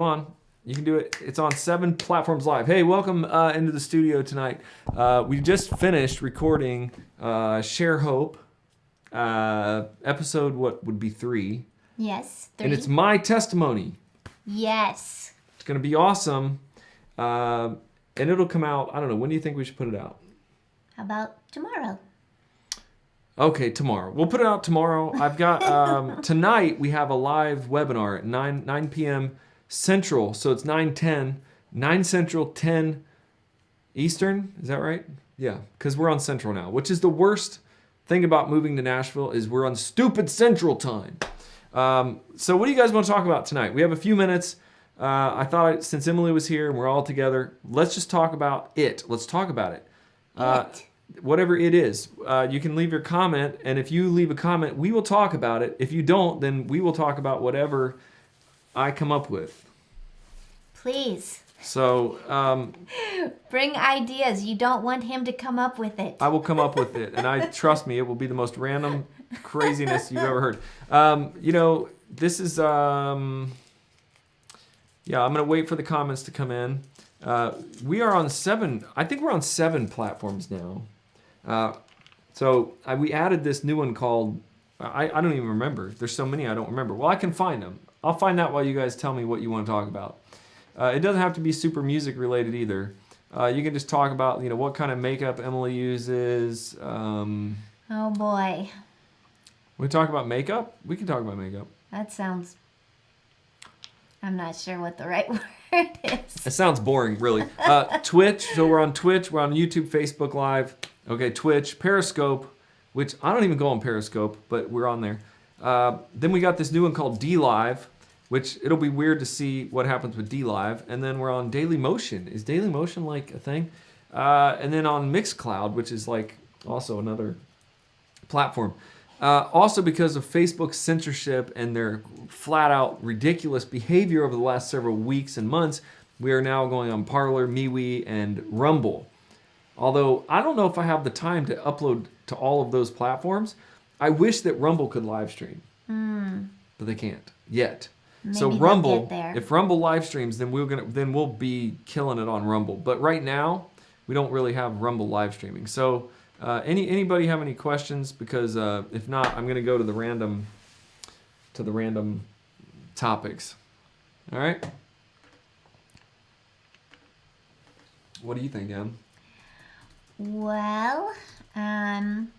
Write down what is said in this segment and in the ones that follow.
on. You can do it. It's on 7 platforms live. Hey, welcome into the studio tonight. We just finished recording Share Hope, episode, what would be 3. Yes, 3. And it's my testimony. Yes. It's going to be awesome. And it'll come out, I don't know, when do you think we should put it out? How about tomorrow? Okay, tomorrow. We'll put it out tomorrow. I've got, tonight we have a live webinar at 9 p.m. Central. So it's 9 Central, 10 Eastern. Is that right? Yeah, because we're on Central now, which is the worst thing about moving to Nashville is we're on stupid Central time. So what do you guys want to talk about tonight? We have a few minutes. I thought since Emily was here and we're all together, let's just talk about it. Let's talk about it. Whatever it is. You can leave your comment, and if you leave a comment, we will talk about it. If you don't, then we will talk about whatever I come up with. Please. So, bring ideas. You don't want him to come up with it. I will come up with it, and I trust me, it will be the most random craziness you've ever heard. This is, I'm going to wait for the comments to come in. We are on 7, I think we're on 7 platforms now. We added this new one called, I don't even remember. There's so many I don't remember. Well, I can find them. I'll find out while you guys tell me what you want to talk about. It doesn't have to be super music related either. You can just talk about, what kind of makeup Emily uses. Oh boy. We talk about makeup? We can talk about makeup. That sounds, I'm not sure what the right word is. It sounds boring, really. Twitch, so we're on Twitch, we're on YouTube, Facebook Live. Okay, Twitch, Periscope, which I don't even go on Periscope, but we're on there. Then we got this new one called D Live, which it'll be weird to see what happens with D Live. And then we're on Daily Motion. Is Daily Motion like a thing? And then on Mixcloud, which is like also another platform. Also because of Facebook's censorship and their flat out ridiculous behavior over the last several weeks and months, we are now going on Parler, MeWe, and Rumble. Although I don't know if I have the time to upload to all of those platforms. I wish that Rumble could live stream, but they can't yet. Maybe so they'll Rumble, get there. if Rumble live streams, then we'll be killing it on Rumble. But right now, we don't really have Rumble live streaming. So anybody have any questions? Because if not, I'm gonna go to the random topics. All right. What do you think, Em? Well, I'm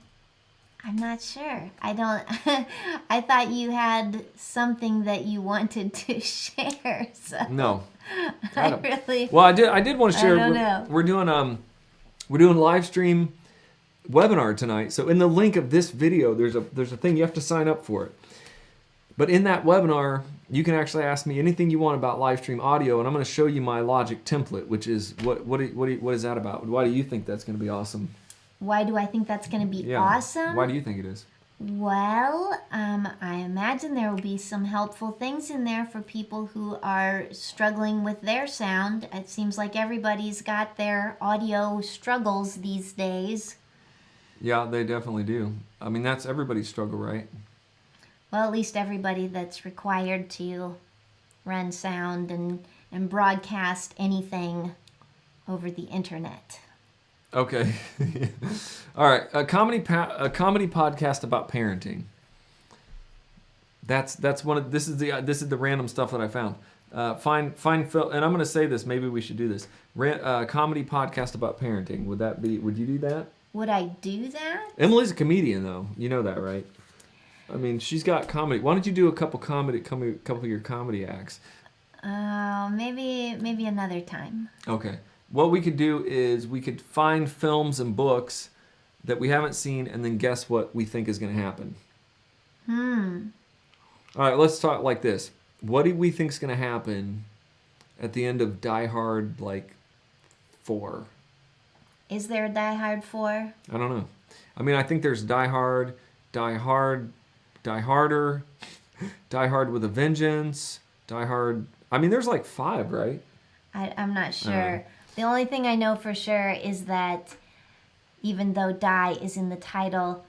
not sure. I don't. I thought you had something that you wanted to share. So No. I really. Well, I did want to share. I don't know. We're doing live stream webinar tonight. So in the link of this video, there's a thing you have to sign up for it. But in that webinar, you can actually ask me anything you want about live stream audio, and I'm going to show you my Logic template, which is what is that about? Why do you think that's going to be awesome? Why do I think that's going to be awesome? Why do you think it is? Well, I imagine there will be some helpful things in there for people who are struggling with their sound. It seems like everybody's got their audio struggles these days. Yeah, they definitely do. I mean, that's everybody's struggle, right? Well, at least everybody that's required to run sound and broadcast anything over the internet. Okay. All right. A comedy podcast about parenting. That's one of this is the random stuff that I found. Find Phil, and I'm going to say this. Maybe we should do this. Comedy podcast about parenting. Would you do that? Would I do that? Emily's a comedian, though. You know that, right? I mean, she's got comedy. Why don't you do a couple of your comedy acts? Maybe another time. Okay. What we could do is we could find films and books that we haven't seen and then guess what we think is going to happen. All right, let's talk like this. What do we think is going to happen at the end of Die Hard, 4? Is there a Die Hard 4? I don't know. I mean, I think there's Die Hard, Die Hard, Die Harder, Die Hard with a Vengeance, Die Hard. I mean, there's 5, right? I'm not sure. The only thing I know for sure is that even though Die is in the title,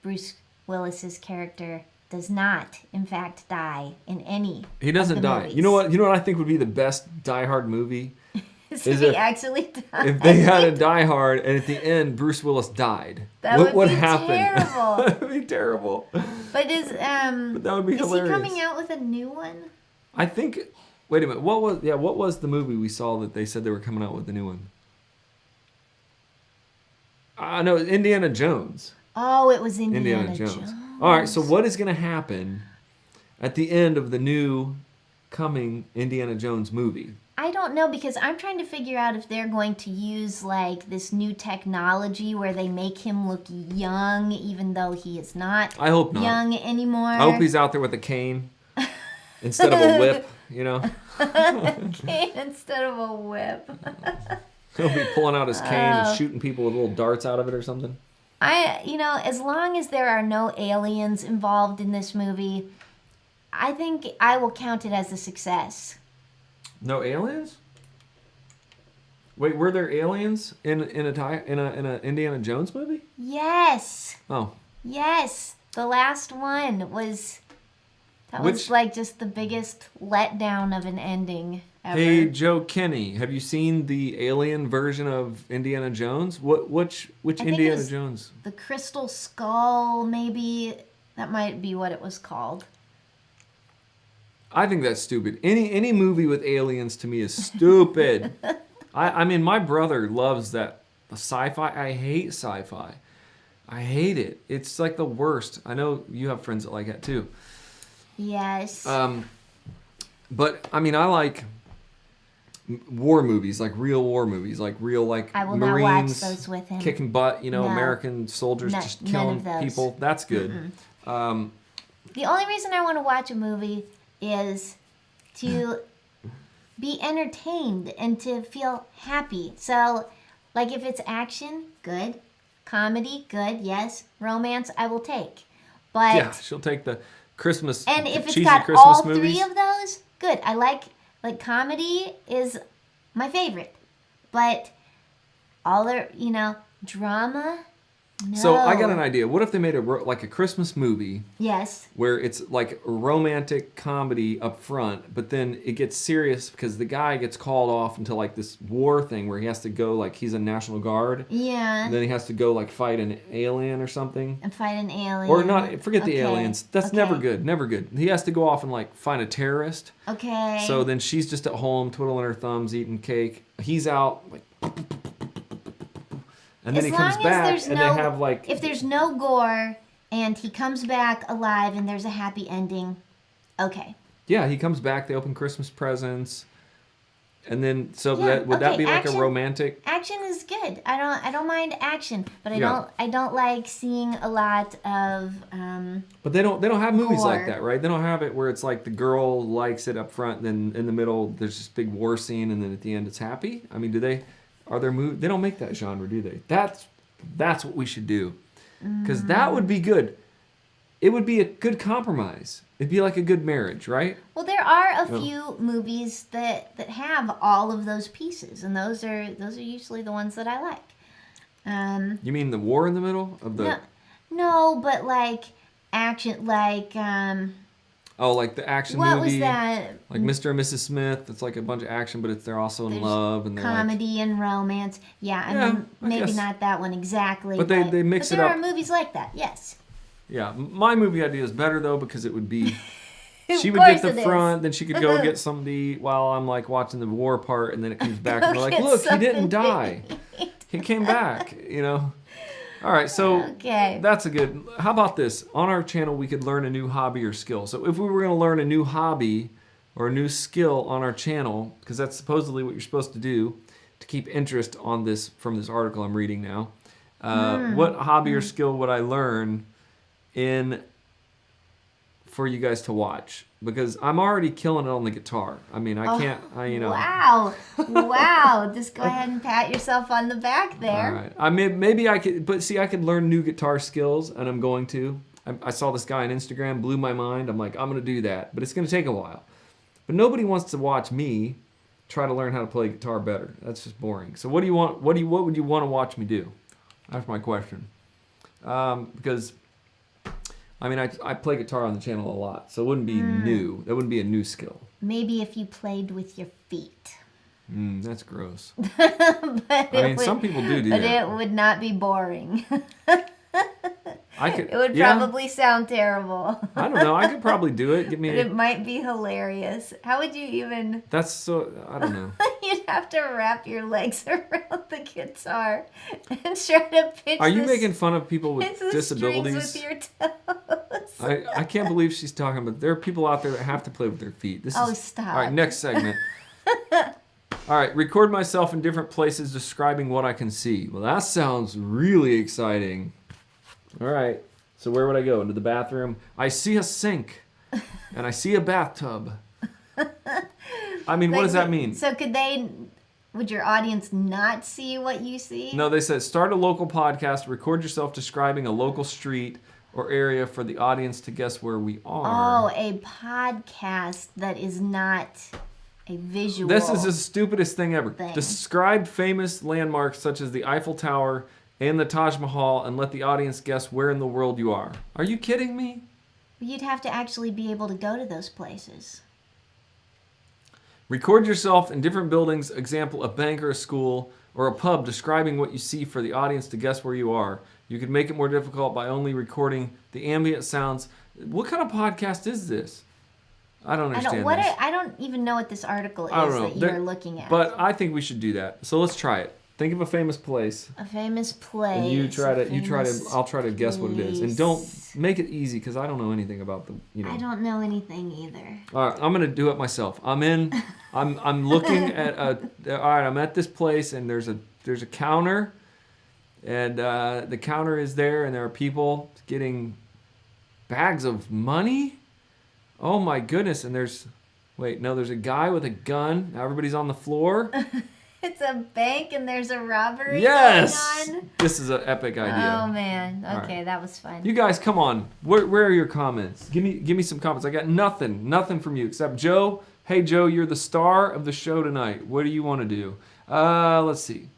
Bruce Willis's character does not, in fact, die in any. He doesn't of the die. movies. You know what? You know what I think would be the best Die Hard movie? Is Is if if- he actually died. If they had a Die Hard and at the end Bruce Willis died. That what would be happen? terrible. That would be terrible. But But that would be is hilarious. he coming out with a new one? I think. Wait a minute. What was the movie we saw that they said they were coming out with a new one? No, Indiana Jones. Oh, it was Indiana Jones. Jones. All right. So what is going to happen at the end of the new coming Indiana Jones movie? I don't know, because I'm trying to figure out if they're going to use like this new technology where they make him look young even though he is not I hope not. young anymore. I hope he's out there with a cane instead of a whip. You know, cane instead of a whip. he'll be pulling out his cane and shooting people with little darts out of it or something. As long as there are no aliens involved in this movie, I think I will count it as a success. No aliens? Wait, were there aliens in a Indiana Jones movie? Yes. Oh, Yes. The last one was Which- like just the biggest letdown of an ending ever. hey Joe Kenny, have you seen the alien version of Indiana Jones? Which think it Indiana was- Jones? The Crystal Skull, maybe that might be what it was called. I think that's stupid. Any movie with aliens to me is stupid. I mean, my brother loves that sci-fi. I hate sci-fi. I hate it. It's like the worst. I know you have friends that like that too. Yes. But I mean, I like war movies, like real war movies, like real like I will not Marines watch those with him. kicking butt. You know, No. American soldiers No- just none killing of those. people. That's good. The only reason I want to watch a movie is to be entertained and to feel happy. So, like if it's action, good. Comedy, good. Yes. Romance, I will take. But Yeah, she'll take the Christmas and if it's cheesy got Christmas all movies. three of those, good. I like comedy is my favorite. But all their, drama, no. So I got an idea. What if they made like a Christmas movie Yes. where it's like a romantic comedy up front, but then it gets serious because the guy gets called off into like this war thing where he has to go, like he's a National Guard, Yeah. and then he has to go like fight an alien or something. And fight an alien. Or not, forget the Okay. aliens. That's Okay. never good, never good. He has to go off and like find a terrorist. Okay. So then she's just at home twiddling her thumbs, eating cake. He's out like, and then he comes back and they have like, if there's no gore and he comes back alive and there's a happy ending, okay. yeah, he comes back. They open Christmas presents, and then so Yeah, would that okay, be like action- a romantic? Action is good. I don't mind action, but Yeah. I don't like seeing a lot of But they don't have movies like Gore. that, right? They don't have it where it's like the girl likes it up front, then in the middle there's this big war scene, and then at the end it's happy. I mean, do they? Are there movies? They don't make that genre, do they? That's what we should do, because that would be good. It would be a good compromise. It'd be like a good marriage, right? well, there are a Yeah. few movies that have all of those pieces, and those are usually the ones that I like. You mean the war in the middle of the? No, but like action, like Oh, like the action what movie. was that? Like Mr. and Mrs. Smith, it's like a bunch of action, but they're also in There's love and they're like, comedy and romance. Yeah, I Yeah, mean, I maybe guess. not that one exactly. But they mix but it there up. are movies like that. Yes. yeah. My movie idea is better though because it would be, she Of would get course the it is. front, then she could go get something to eat while I'm like watching the war part, and then it comes back and Go they're like, get look, he something didn't to die, he came back, you know. All right, so Okay. that's a good. How about this? On our channel, we could learn a new hobby or skill. So if we were going to learn a new hobby or a new skill on our channel, because that's supposedly what you're supposed to do to keep interest on this from this article I'm reading now. What hobby or skill would I learn for you guys to watch? Because I'm already killing it on the guitar. I mean, I can't. Wow. Wow. Just go ahead and pat yourself on the back there. All right. I mean, maybe I could, but see, I could learn new guitar skills, and I'm going to. I saw this guy on Instagram, blew my mind. I'm like, I'm going to do that, but it's going to take a while. But nobody wants to watch me try to learn how to play guitar better. That's just boring. So what do you want? What would you want to watch me do? That's my question. Because I mean, I play guitar on the channel a lot, so it wouldn't be new. That wouldn't be a new skill. Maybe if you played with your feet. That's gross. But some people do but that. it would not be boring. It would probably sound terrible. I don't know. I could probably do it. Give me. But it might be hilarious. How would you even? That's so. I don't know. You'd have to wrap your legs around the guitar and try to pitch. Are you making fun of people with disabilities? With your toes. I can't believe she's talking about. There are people out there that have to play with their feet. Stop. All right, next segment. All right, record myself in different places describing what I can see. Well, that sounds really exciting. All right, so where would I go? Into the bathroom? I see a sink, and I see a bathtub. I mean, what does that mean? So would your audience not see what you see? No, they said start a local podcast, record yourself describing a local street or area for the audience to guess where we are. Oh, a podcast that is not a visual. This is the stupidest thing ever. Describe famous landmarks such as the Eiffel Tower and the Taj Mahal and let the audience guess where in the world you are. Are you kidding me? You'd have to actually be able to go to those places. Record yourself in different buildings, example, a bank or a school or a pub, describing what you see for the audience to guess where you are. You could make it more difficult by only recording the ambient sounds. What kind of podcast is this? I don't understand this. I don't even know what this article is that you're looking at. But I think we should do that. So let's try it. Think of a famous place. A famous place. And I'll try to guess what it is. And don't make it easy because I don't know anything about I don't know anything either. All right, I'm going to do it myself. I'm looking at all right, I'm at this place and there's a counter and the counter is there and there are people getting bags of money. Oh my goodness, and there's a guy with a gun. Everybody's on the floor. It's a bank and there's a robbery going on. This is an epic idea. Oh man. Okay, right. That was fun. You guys, come on. Where are your comments? Give me some comments. I got nothing from you except Joe. Hey Joe, you're the star of the show tonight. What do you want to do? Let's see.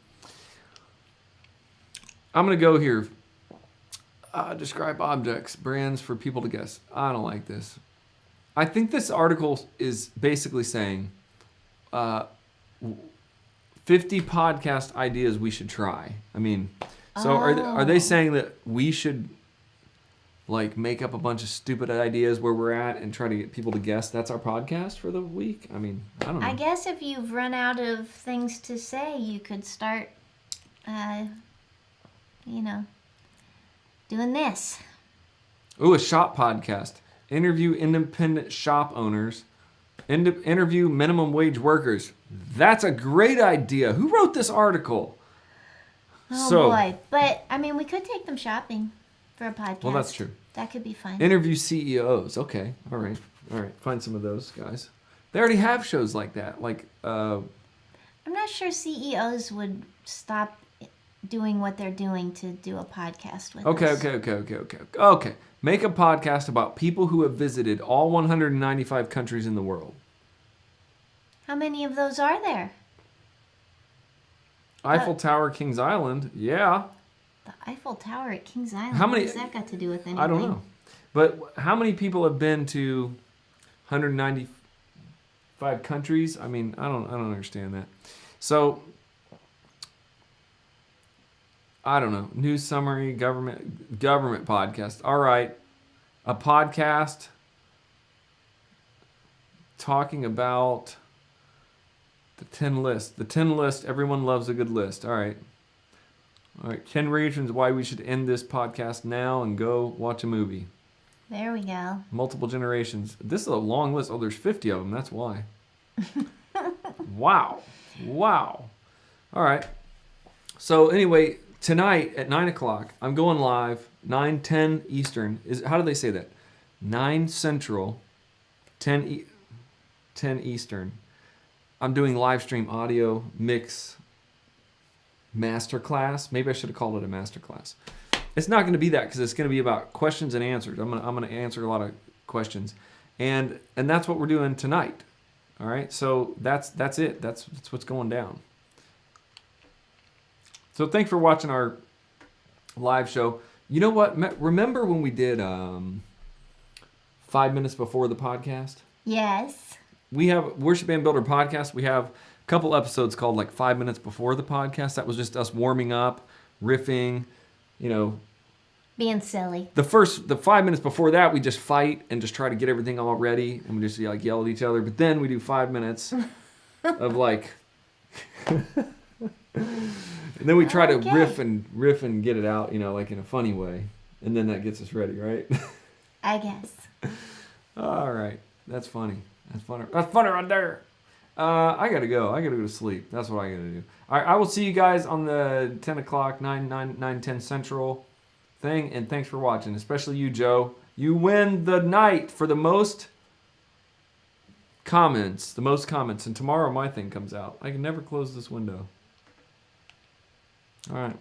I'm gonna go here. Describe objects, brands for people to guess. I don't like this. I think this article is basically saying 50 podcast ideas we should try. I mean, so are they saying that we should like make up a bunch of stupid ideas where we're at and try to get people to guess that's our podcast for the week? I mean, I don't know. I guess if you've run out of things to say, you could start, doing this. Ooh, a shop podcast. Interview independent shop owners. Interview minimum wage workers. That's a great idea. Who wrote this article? Oh boy. But, I mean, we could take them shopping for a podcast. Well, that's true. That could be fun. Interview CEOs. Okay. All right. Find some of those guys. They already have shows like that. Like, I'm not sure CEOs would stop doing what they're doing to do a podcast with us. Okay. Make a podcast about people who have visited all 195 countries in the world. How many of those are there? Eiffel Tower, Kings Island. Yeah. The Eiffel Tower at Kings Island. How many? What has that got to do with anything? I don't know. But how many people have been to 195 countries? I mean, I don't understand that. So, I don't know. News summary, government podcast. All right. A podcast talking about the 10 list. The 10 list, everyone loves a good list. All right. 10 reasons why we should end this podcast now and go watch a movie. There we go. Multiple generations. This is a long list. Oh, there's 50 of them. That's why. Wow. All right. So anyway, tonight at 9 o'clock, I'm going live, 9:10 Eastern. How do they say that? 9 Central, 10 Eastern. I'm doing live stream audio mix masterclass. Maybe I should have called it a masterclass. It's not going to be that because it's going to be about questions and answers. I'm going to answer a lot of questions, and that's what we're doing tonight. All right, so that's it. That's what's going down. So thanks for watching our live show. You know what? Remember when we did 5 minutes before the podcast? Yes. We have Worship Band Builder podcast. We have a couple episodes called like 5 minutes before the podcast. That was just us warming up, riffing, Being silly. The 5 minutes before that, we just fight and just try to get everything all ready, and we just like yell at each other. But then we do 5 minutes of like, and then we try to riff and get it out, like in a funny way, and then that gets us ready, right? I guess. All right, that's funny. That's funny. That's funny right there. I gotta go. I gotta go to sleep. That's what I gotta do. All right, I will see you guys on the 10 o'clock, 9:10 Central thing, and thanks for watching, especially you, Joe. You win the night for the most comments, and tomorrow my thing comes out. I can never close this window. All right.